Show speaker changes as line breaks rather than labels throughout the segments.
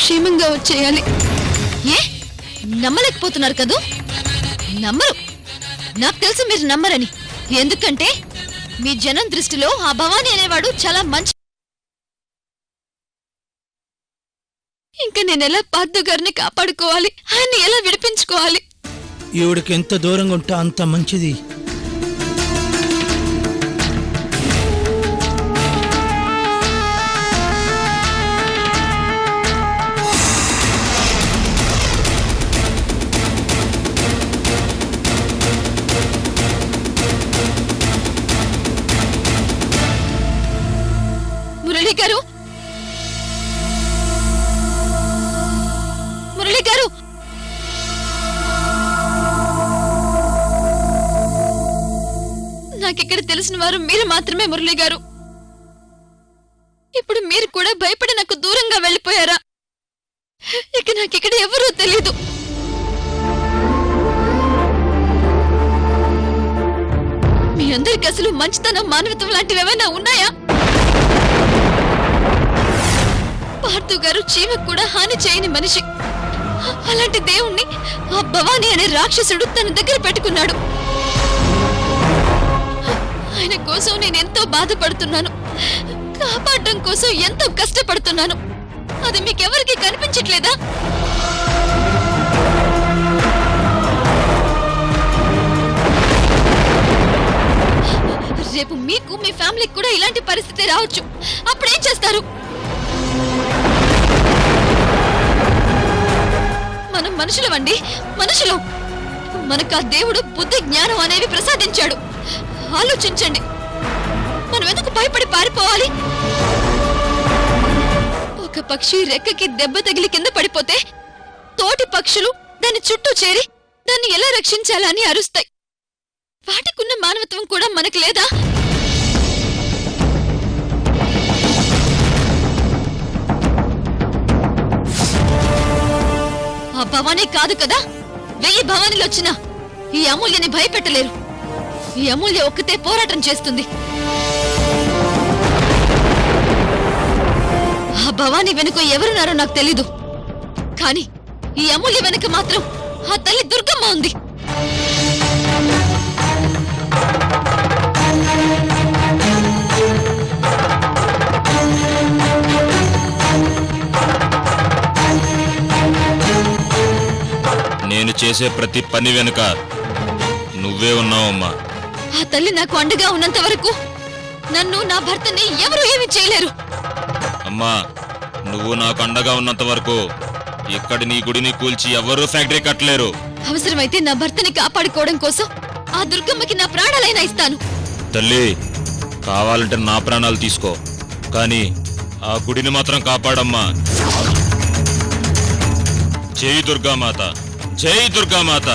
క్షేమంగా వచ్చేయాలి. ఏ నమ్మలేకపోతున్నారు కదూ? నమ్మరు. నాకు తెలుసు మీరు నమ్మరని. ఎందుకంటే మీ జనం దృష్టిలో ఆ భవానీ అనేవాడు చాలా మంచి. ఇంకా నేనెలా పార్థు గారిని కాపాడుకోవాలి? ఆయన్ని ఎలా విడిపించుకోవాలి?
ఈవిడికి ఎంత దూరంగా ఉంటా అంత మంచిది.
మురళి గారు, మురళి గారు, నాకిక్కడ తెలిసిన వారు మీరు మాత్రమే. మురళి గారు, ఇప్పుడు మీరు కూడా భయపడి నాకు దూరంగా వెళ్ళిపోయారా? ఇక నాకిక్కడ ఎవరూ తెలీదు. మీ అందరికి అసలు మంచితనం, మానవత్వం లాంటివి ఏమైనా ఉన్నాయా? పార్థు గారు చీమకు కూడా హాని చేయని మనిషి. అలాంటి దేవుణ్ణి ఆ భవానీ అనే రాక్షసుడు తన దగ్గర పెట్టుకున్నాడు. ఆయన కోసం నేనెంతో బాధపడుతున్నాను, కాపాడడం కోసం ఎంతో కష్టపడుతున్నాను. అది మీకెవరికి కనిపించట్లేదా? రేపు మీకు, మీ ఫ్యామిలీకి కూడా ఇలాంటి పరిస్థితి రావచ్చు. అప్పుడేం చేస్తారు? మనం మనుషులమండి, మనుషులం. మనకు ఆ దేవుడు బుద్ధి, జ్ఞానం అనేవి ప్రసాదించాడు. ఆలోచించండి. మనం ఎందుకు భయపడి పారిపోవాలి? ఒక పక్షి రెక్కకి దెబ్బ తగిలి కింద పడిపోతే తోటి పక్షులు దాని చుట్టూ చేరి దాన్ని ఎలా రక్షించాలని అరుస్తాయి. వాటికున్న మానవత్వం కూడా మనకు లేదా? ఆ భవానీ కాదు కదా, 1000 భవానీలు వచ్చినా ఈ అమూల్యని భయపెట్టలేరు. ఈ అమూల్య ఒక్కతే పోరాటం చేస్తుంది. ఆ భవానీ వెనుక ఎవరున్నారో నాకు తెలీదు, కానీ ఈ అమూల్య వెనుక మాత్రం ఆ తల్లి దుర్గమ్మ ఉంది.
నేను చేసే ప్రతి పని వెనుక నువ్వే ఉన్నావమ్మా.
ఆ తల్లి నాకు అండగా ఉన్నంత వరకు నన్ను, నా భర్తని ఎవరు ఏమీ చేయలేరు.
అమ్మా, నువ్వు నాకు అండగా ఉన్నంత వరకు ఇక్కడ నీ గుడిని కూల్చి ఎవరూ ఫ్యాక్టరీ కట్టలేరు.
అవసరమైతే నా భర్తని కాపాడుకోవడం కోసం ఆ దుర్గమ్మకి నా ప్రాణాలైనా ఇస్తాను.
తల్లి, కావాలంటే నా ప్రాణాలు తీసుకో, కానీ ఆ గుడిని మాత్రం కాపాడమ్మా. జై దుర్గామాత, జై దుర్గామాత.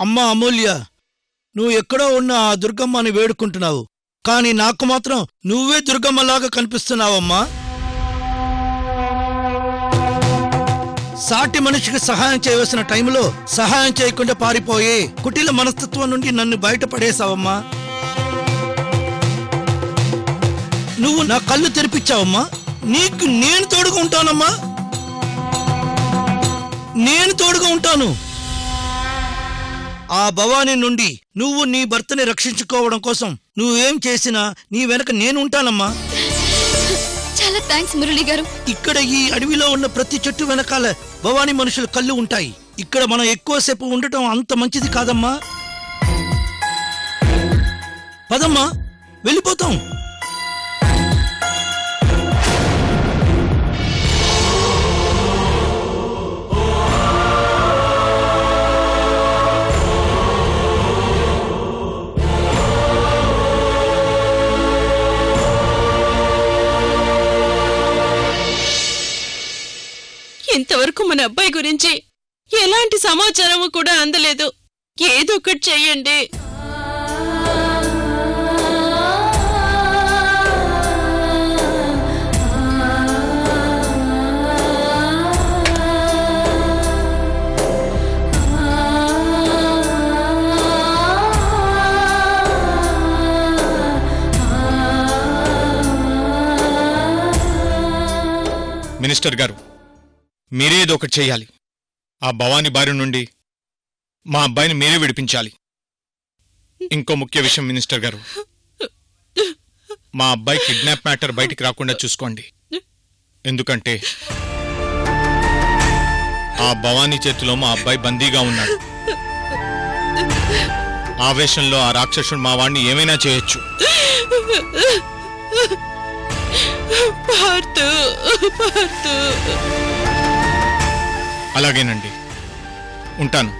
అమ్మా అమూల్య, నువ్వు ఎక్కడో ఉన్న ఆ దుర్గమ్మని వేడుకుంటున్నావు, కాని నాకు మాత్రం నువ్వే దుర్గమ్మలాగా కనిపిస్తున్నావమ్మా. సాటి మనిషికి సహాయం చేయవలసిన టైంలో సహాయం చేయకుండా పారిపోయే కుటిల మనస్తత్వం నుండి నన్ను బయటపడేశావమ్మా. నువ్వు నా కళ్ళు తెరిపించావమ్మా. నీకు నేను తోడుగా ఉంటానమ్మా, నేను తోడుగా ఉంటాను. ఆ భవానీ నుండి నువ్వు నీ భర్తని రక్షించుకోవడం కోసం నువ్వేం చేసినా నీ వెనక నేను ఉంటానమ్మా.
చాలా థాంక్స్ మురళి గారు.
ఇక్కడ ఈ అడవిలో ఉన్న ప్రతి చెట్టు వెనకాల భవానీ మనుషుల కళ్ళు ఉంటాయి. ఇక్కడ మనం ఎక్కువసేపు ఉండటం అంత మంచిది కాదమ్మా. పదమ్మా, వెళ్ళిపోతాం.
మన అబ్బాయి గురించి ఎలాంటి సమాచారము కూడా అందలేదు. ఏదో ఒకటి చెయ్యండి.
మినిస్టర్ గారు, మీరేదో ఒకటి చెయ్యాలి. ఆ భవానీ బారి నుండి మా అబ్బాయిని మీరే విడిపించాలి. ఇంకో ముఖ్య విషయం మినిస్టర్ గారు, మా అబ్బాయి కిడ్నాప్ మ్యాటర్ బయటికి రాకుండా చూసుకోండి. ఎందుకంటే ఆ భవానీ చేతిలో మా అబ్బాయి బందీగా ఉన్నాడు. ఆవేశంలో ఆ రాక్షసుడు మా వాణ్ణి ఏమైనా చేయొచ్చు. అలాగేనండి, ఉంటాను.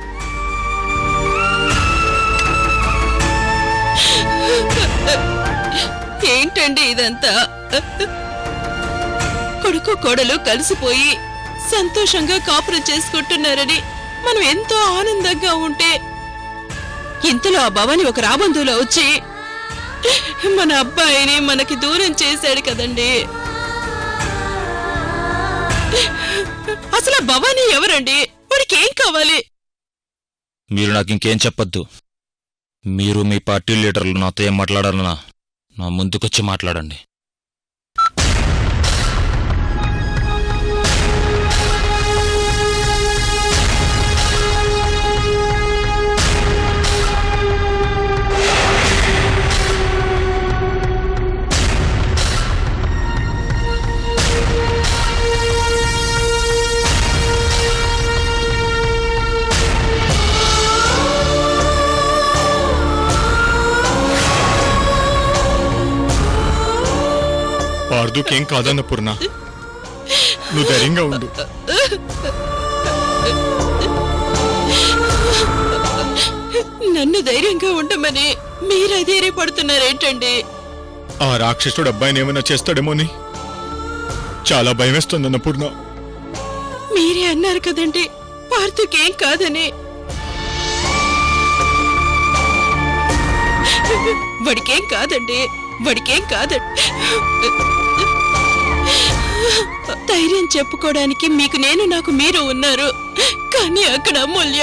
ఏంటండి ఇదంతా? కొడుకు కోడలు కలిసిపోయి సంతోషంగా కాపురం చేసుకుంటున్నారని మనం ఎంతో ఆనందంగా ఉంటే, ఇంతలో ఆ భవాని ఒక రాబందులో వచ్చి మన అబ్బాయిని మనకి దూరం చేశాడు కదండి. అసలు ఆ భవాని ఎవరండి? వాడికి ఏం కావాలి?
మీరు నాకు ఇంకేం చెప్పొద్దు. మీరు మీ పార్టీ లీడర్లు నాతో ఏం మాట్లాడాలన్నా నా ముందుకొచ్చి మాట్లాడండి.
పార్దుకేం కాదన్న పూర్ణ, నువ్వు ధైర్యంగా ఉండు.
నన్ను ధైర్యంగా ఉండమని మీరు ధైర్యపడుతున్నారేంటండి?
ఆ రాక్షసుడు అబ్బాయిని ఏమైనా చేస్తాడేమోని చాలా భయమేస్తోందన్న పూర్ణ.
మీరే అన్నారు కదండి పార్థుకేం కాదని. వాడికేం కాదండి, వాడికేం కాదండి. ధైర్యం చెప్పుకోవడానికి మీకు నేను, నాకు మీరు ఉన్నారు. కానీ అక్కడ అమూల్య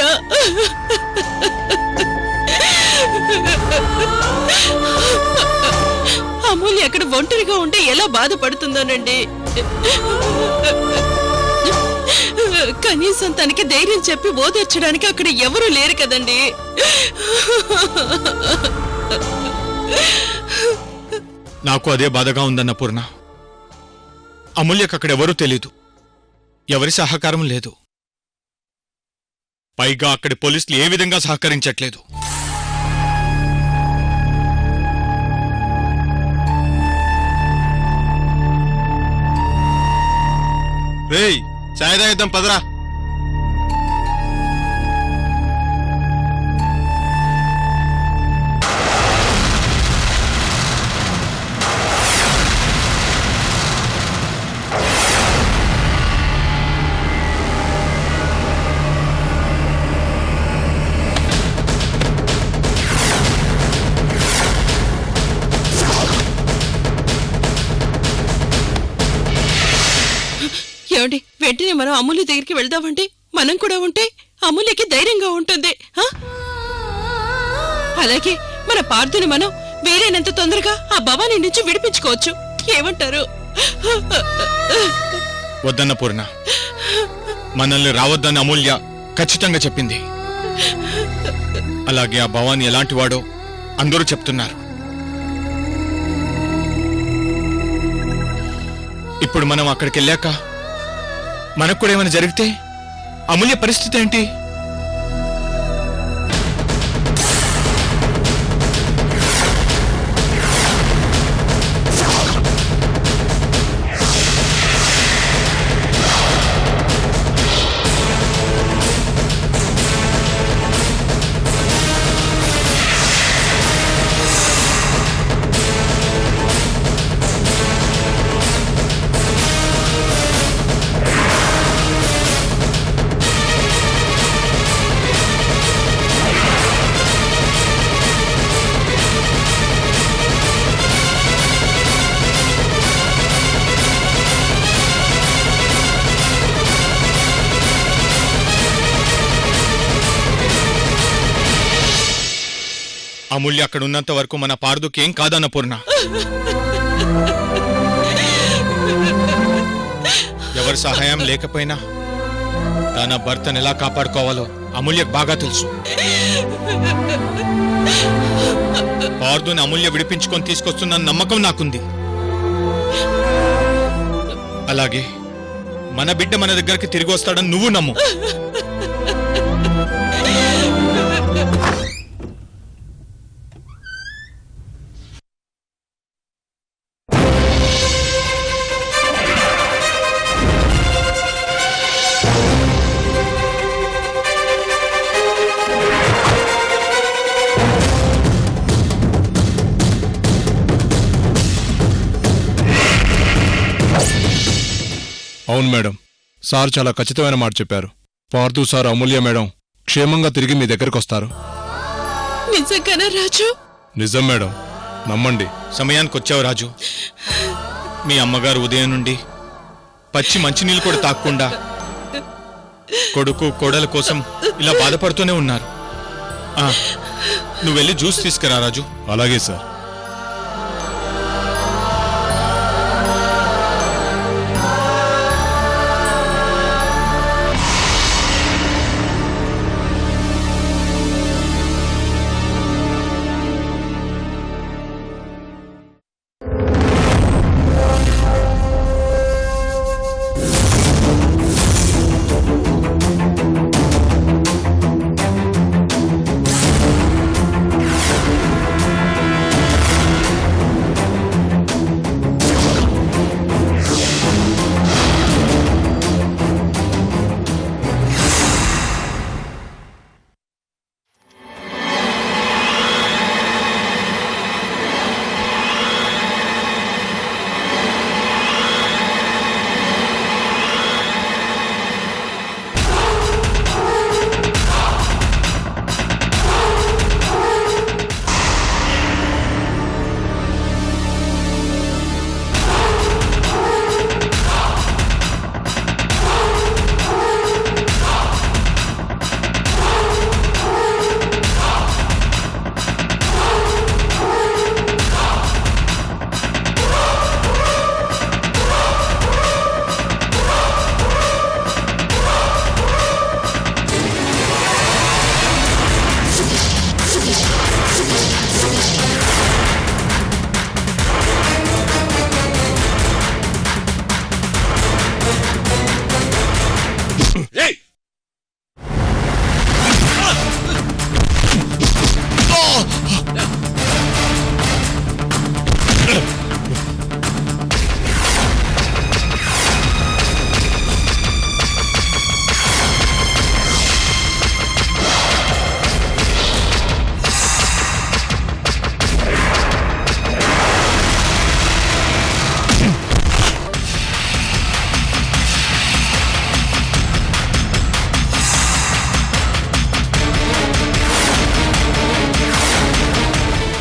అమూల్య అక్కడ ఒంటరిగా ఉంటే ఎలా బాధపడుతుందోనండి. కనీసం తనకి ధైర్యం చెప్పి ఓదార్చడానికి అక్కడ ఎవరూ లేరు కదండి.
నాకు అదే బాధగా ఉందన్న పూర్ణ. అమూల్యకు అక్కడెవరూ తెలీదు, ఎవరి సహకారం లేదు. పైగా అక్కడి పోలీసులు ఏ విధంగా సహకరించట్లేదు. రేయ్, చాయ్ తాగిద్దాం పదరా.
ఏమండి, వెంటనే మనం అమూల్య దగ్గరికి వెళ్దామండి. మనం కూడా ఉంటే అమూల్యకి ధైర్యంగా ఉంటుంది. అలాగే మన పార్థుని మనం వీలైనంత తొందరగా ఆ భవానీ నుంచి విడిపించుకోవచ్చు. ఏమంటారు?
వద్దన్న పూర్ణ, మనల్ని రావద్దని అమూల్య ఖచ్చితంగా చెప్పింది. అలాగే ఆ భవానీ ఎలాంటివాడో అందరూ చెప్తున్నారు. ఇప్పుడు మనం అక్కడికి వెళ్ళాక మనకు కూడా ఏమైనా జరిగితే అమూల్య పరిస్థితి ఏంటి? అమూల్య అక్కడ ఉన్నంత వరకు మన పార్దుకి ఏం కాదన్న పూర్ణ. ఎవరి సహాయం లేకపోయినా తన భర్తను ఎలా కాపాడుకోవాలో అమూల్యకు బాగా తెలుసు. పార్దుని అమూల్య విడిపించుకొని తీసుకొస్తున్న నమ్మకం నాకుంది. అలాగే మన బిడ్డ మన దగ్గరికి తిరిగి వస్తాడని నువ్వు నమ్ము.
అవును మేడం, సార్ చాలా ఖచ్చితమైన మాట చెప్పారు. పార్థు సార్, అమూల్య మేడం క్షేమంగా తిరిగి మీ దగ్గరకు వస్తారు.
నిజంగానా రాజు?
నిజం మేడం, నమ్మండి.
సమయానికి వచ్చావు రాజు. మీ అమ్మగారు ఉదయం నుండి పచ్చి మంచినీళ్ళు కూడా తాక్కుండా కొడుకు కోడల కోసం ఇలా బాధపడుతూనే ఉన్నారు. నువ్వు వెళ్ళి జ్యూస్ తీసుకురా రాజు.
అలాగే సార్.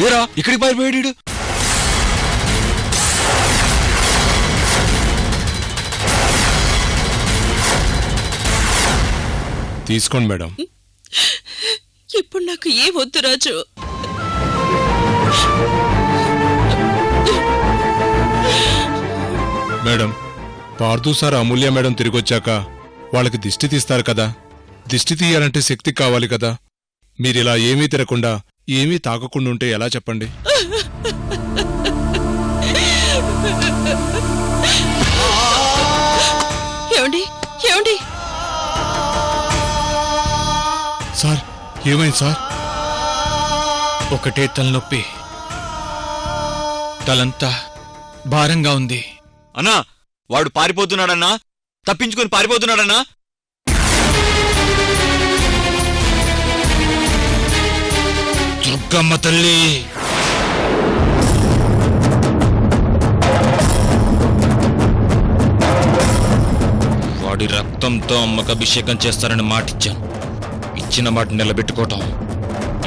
ఏరా ఇక్కడికి పారిపోయాడు?
తీసుకోండి మేడం.
ఇప్పుడు నాకు ఏ వద్దు రాజు.
మేడం, పార్థు సార్, అమూల్య మేడం తిరిగొచ్చాక వాళ్ళకి దిష్టి తీస్తారు కదా. దిష్టి తీయాలంటే శక్తి కావాలి కదా. మీరిలా ఏమీ తిరగకుండా ఏమీ తాకకుండా ఉంటే ఎలా చెప్పండి?
ఏమండి ఏమండి?
సార్, ఏమైంది సార్?
ఒకటే తలనొప్పి, తలంతా భారంగా ఉంది.
అన్నా, వాడు పారిపోతున్నాడన్నా, తప్పించుకొని పారిపోతున్నాడన్నా. దుర్గమ్మ తల్లి, వాడి రక్తంతో అమ్మకు అభిషేకం చేస్తారని మాటిచ్చాను. ఇచ్చిన మాట నిలబెట్టుకోవటం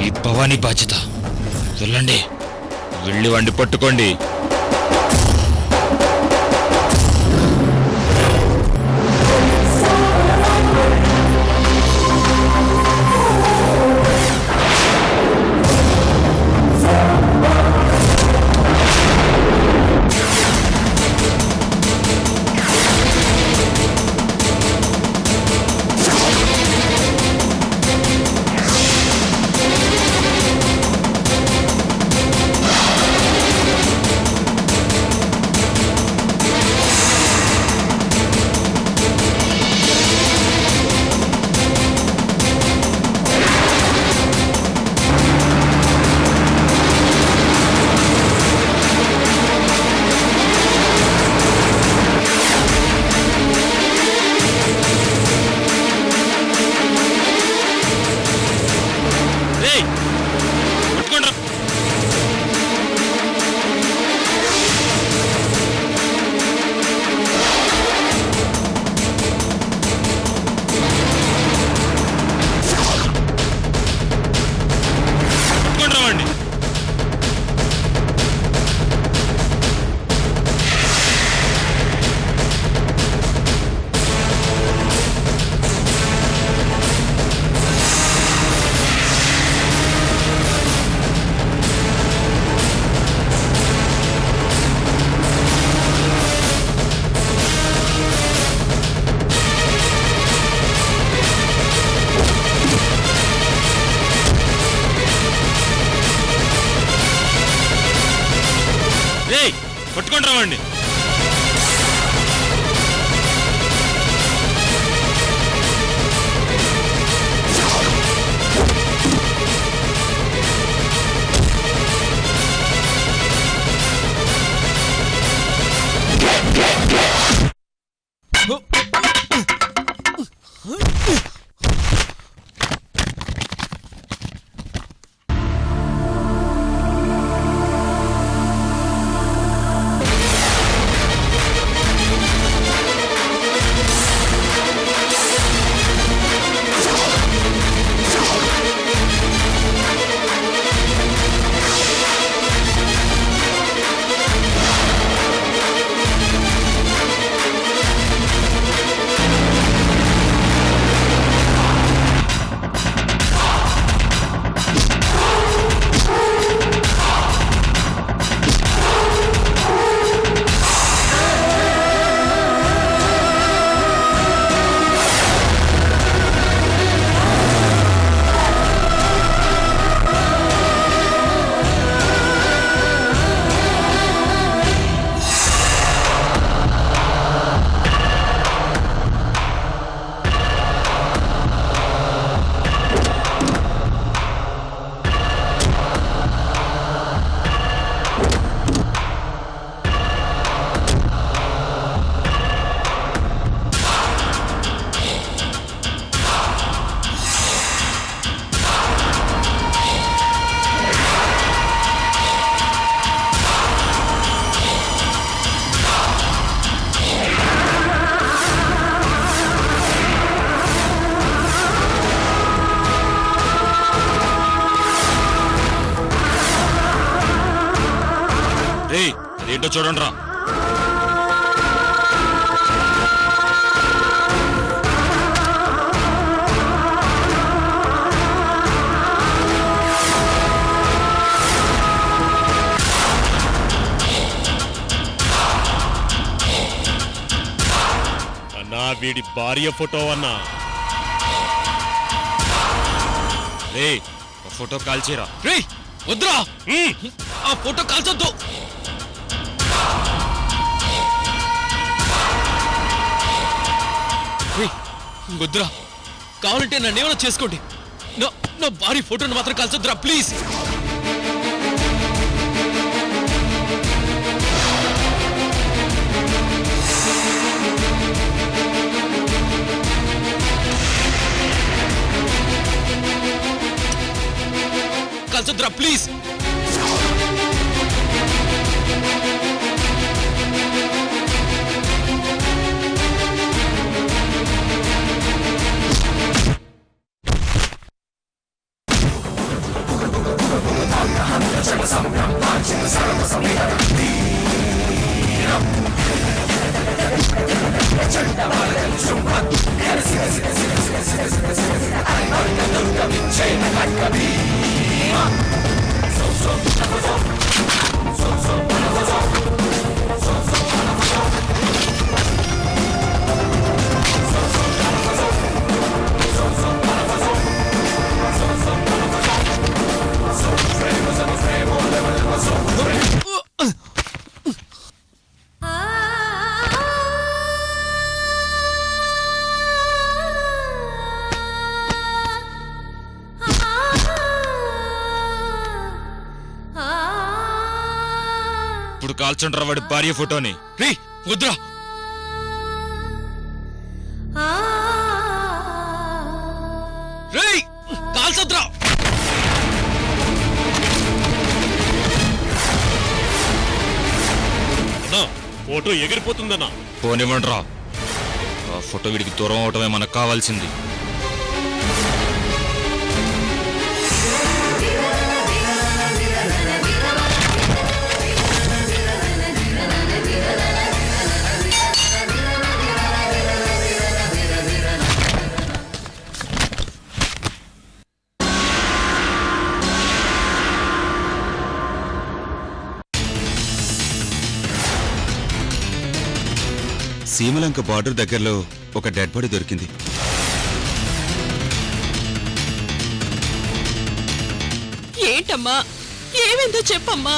ఈ భవానీ బాధ్యత. వెళ్ళండి, వెళ్ళి వండి పట్టుకోండి. రేయ్ పట్టుకోండ్రా. పట్టుకోండ్రా వాడిని. రేయ్ పట్టుకోండ్రా వాడిని. రేయ్ అదేంటో చూడండిరా.
అన్నా వీడి భార్య ఫోటో అన్నా.
రేయ్ ఆ ఫోటో కాల్చేరా.
రేయ్ వద్దురా, ఆ ఫోటో కాల్చొద్దు. రేయ్ వద్దురా, కావాలంటే నన్నేమైనా చేసుకోండి. నా భారీ ఫోటోని మాత్రం కాల్చొద్దురా ప్లీజ్. కాల్చొద్దురా ప్లీజ్.
ఇప్పుడు కాల్చండ్రా వాడి భార్య ఫోటోని.
రేయ్ వద్దురా. రేయ్ కాల్చొద్దురా.
ఫోటో ఎగిరిపోతుందన్నా.
పోనివ్వండిరా. ఆ ఫోటో వీడికి దూరం అవటమే మనకు కావాల్సింది.
సీమలంక బార్డర్ దగ్గరలో ఒక డెడ్ బాడీ దొరికింది.
ఏంటమ్మా ఏమైందో చెప్పమ్మా.